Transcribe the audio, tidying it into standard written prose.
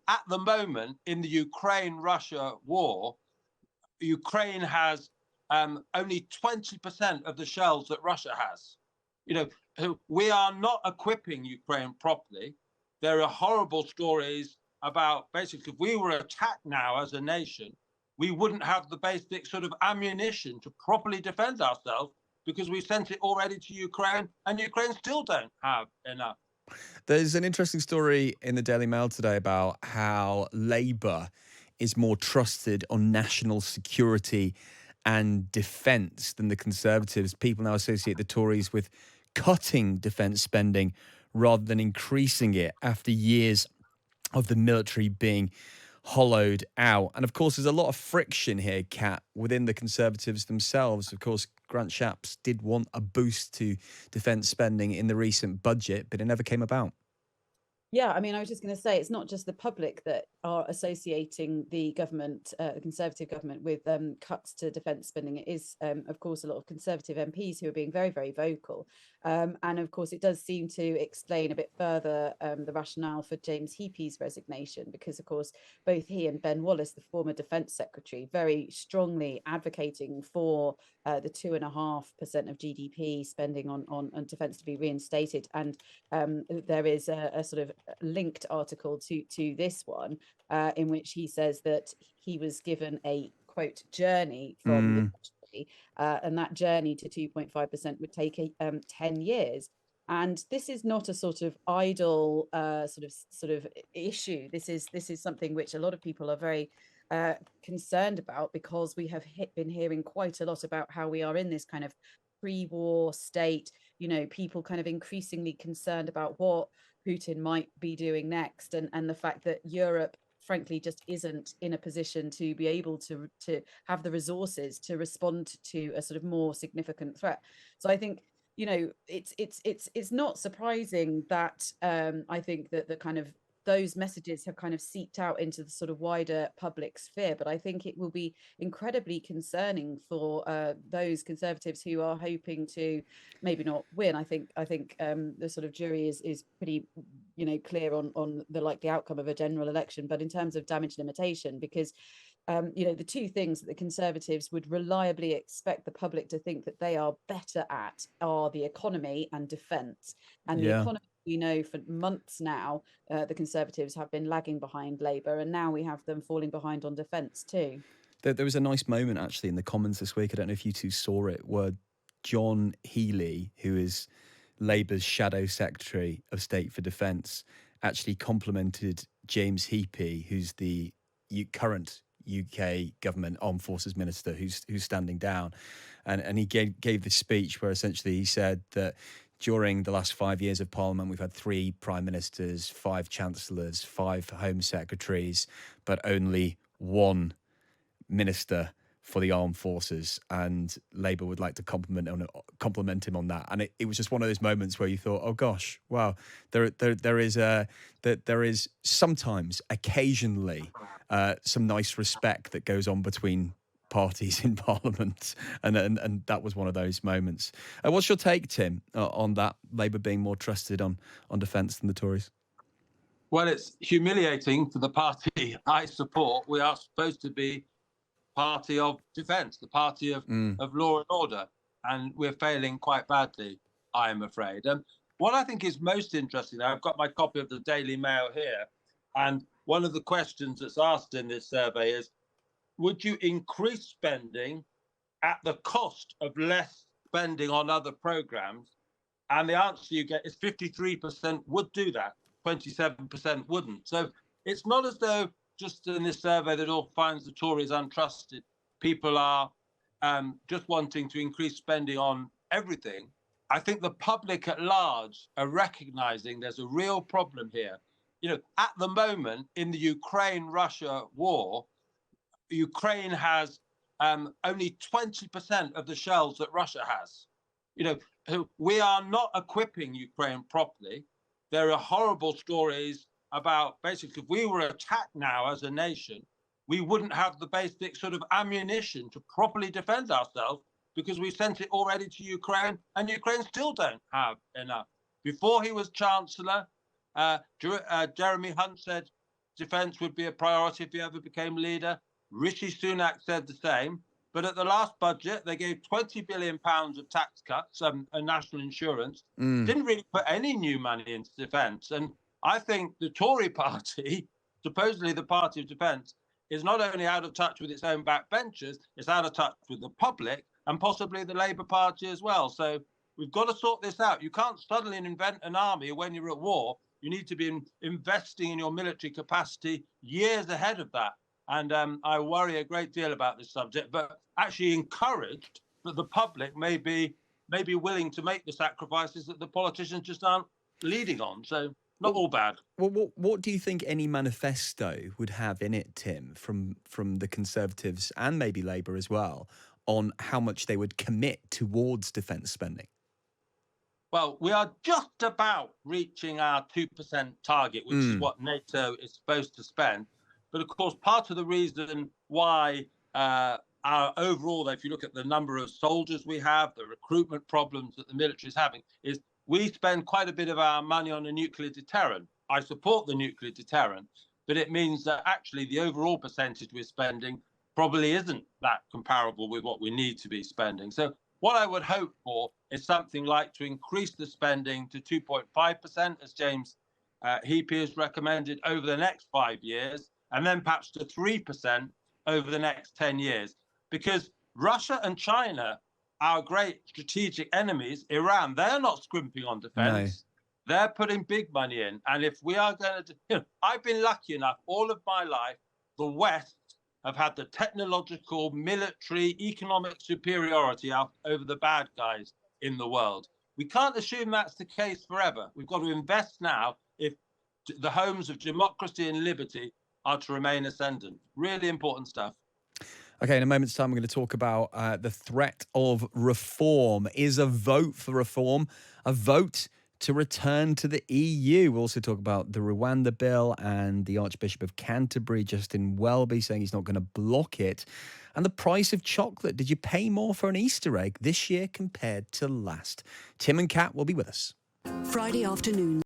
at the moment in the Ukraine-Russia war, Ukraine has only 20% of the shells that Russia has. We are not equipping Ukraine properly. There are horrible stories about basically if we were attacked now as a nation, we wouldn't have the basic sort of ammunition to properly defend ourselves because we sent it already to Ukraine and Ukraine still don't have enough. There's an interesting story in the Daily Mail today about how Labour is more trusted on national security and defence than the Conservatives. People now associate the Tories with cutting defence spending rather than increasing it after years of the military being hollowed out. And of course, there's a lot of friction here, Kat, within the Conservatives themselves. Of course, Grant Shapps did want a boost to defence spending in the recent budget, but it never came about. Yeah, I mean, I was just going to say, it's not just the public that are associating the government, the Conservative government, with cuts to defence spending. It is, of course, a lot of Conservative MPs who are being very, very vocal. And of course, it does seem to explain a bit further the rationale for James Heappey's resignation, because, of course, both he and Ben Wallace, the former Defence Secretary, very strongly advocating for the 2.5% of GDP spending on defence to be reinstated. And there is a sort of linked article to this one in which he says that he was given a quote journey from the country, and that journey to 2.5% would take 10 years. And this is not a sort of idle sort of issue. This is something which a lot of people are very concerned about, because we have been hearing quite a lot about how we are in this kind of pre-war state, people kind of increasingly concerned about what Putin might be doing next, and the fact that Europe, frankly, just isn't in a position to be able to have the resources to respond to a sort of more significant threat. So I think, it's not surprising that I think that the kind of those messages have kind of seeped out into the sort of wider public sphere. But I think it will be incredibly concerning for those Conservatives who are hoping to maybe not win. I think the sort of jury is pretty, clear on the likely outcome of a general election. But in terms of damage limitation, because the two things that the Conservatives would reliably expect the public to think that they are better at are the economy and defence. And the economy, we know for months now, the Conservatives have been lagging behind Labour, and now we have them falling behind on defence too. There was a nice moment actually in the Commons this week, I don't know if you two saw it, where John Healey, who is Labour's Shadow Secretary of State for Defence, actually complimented James Heappey, who's the current UK government armed forces minister, who's standing down, and he gave this speech where essentially he said that during the last 5 years of Parliament, we've had 3 prime ministers, 5 chancellors, 5 home secretaries, but only 1 minister for the armed forces, and Labour would like to compliment him on that. And it was just one of those moments where you thought, oh gosh, wow, there is sometimes, occasionally, some nice respect that goes on between parties in Parliament, and that was one of those moments. What's your take, Tim, on that, Labour being more trusted on defence than the Tories? Well, it's humiliating for the party I support. We are supposed to be party of defence, the party of law and order, and we're failing quite badly, I am afraid. What I think is most interesting, I've got my copy of the Daily Mail here, and one of the questions that's asked in this survey is, would you increase spending at the cost of less spending on other programmes? And the answer you get is 53% would do that, 27% wouldn't. So it's not as though just in this survey that all finds the Tories untrusted. People are just wanting to increase spending on everything. I think the public at large are recognising there's a real problem here. At the moment in the Ukraine-Russia war, Ukraine has only 20% of the shells that Russia has. We are not equipping Ukraine properly. There are horrible stories about basically if we were attacked now as a nation, we wouldn't have the basic sort of ammunition to properly defend ourselves because we sent it already to Ukraine and Ukraine still don't have enough. Before he was Chancellor, Jeremy Hunt said defence would be a priority if he ever became leader. Rishi Sunak said the same. But at the last budget, they gave £20 billion of tax cuts and national insurance. Didn't really put any new money into defence. And I think the Tory party, supposedly the party of defence, is not only out of touch with its own backbenchers, it's out of touch with the public and possibly the Labour Party as well. So we've got to sort this out. You can't suddenly invent an army when you're at war. You need to be investing in your military capacity years ahead of that. And I worry a great deal about this subject, but actually encouraged that the public may be willing to make the sacrifices that the politicians just aren't leading on. So not all bad. Well, what do you think any manifesto would have in it, Tim, from the Conservatives and maybe Labour as well, on how much they would commit towards defence spending? Well, we are just about reaching our 2% target, which is what NATO is supposed to spend. But of course, part of the reason why our overall, if you look at the number of soldiers we have, the recruitment problems that the military is having, is we spend quite a bit of our money on a nuclear deterrent. I support the nuclear deterrent, but it means that actually the overall percentage we're spending probably isn't that comparable with what we need to be spending. So what I would hope for is something like to increase the spending to 2.5%, as James Heapy has recommended, over the next 5 years, and then perhaps to 3% over the next 10 years. Because Russia and China, our great strategic enemies, Iran, they're not scrimping on defense. No. They're putting big money in. And if we are going to, I've been lucky enough all of my life, the West have had the technological, military, economic superiority over the bad guys in the world. We can't assume that's the case forever. We've got to invest now if the homes of democracy and liberty are to remain ascendant. Really important stuff. Okay, in a moment's time, we're going to talk about the threat of reform. Is a vote for reform a vote to return to the EU? We'll also talk about the Rwanda bill and the Archbishop of Canterbury, Justin Welby, saying he's not going to block it. And the price of chocolate. Did you pay more for an Easter egg this year compared to last? Tim and Kat will be with us. Friday afternoon.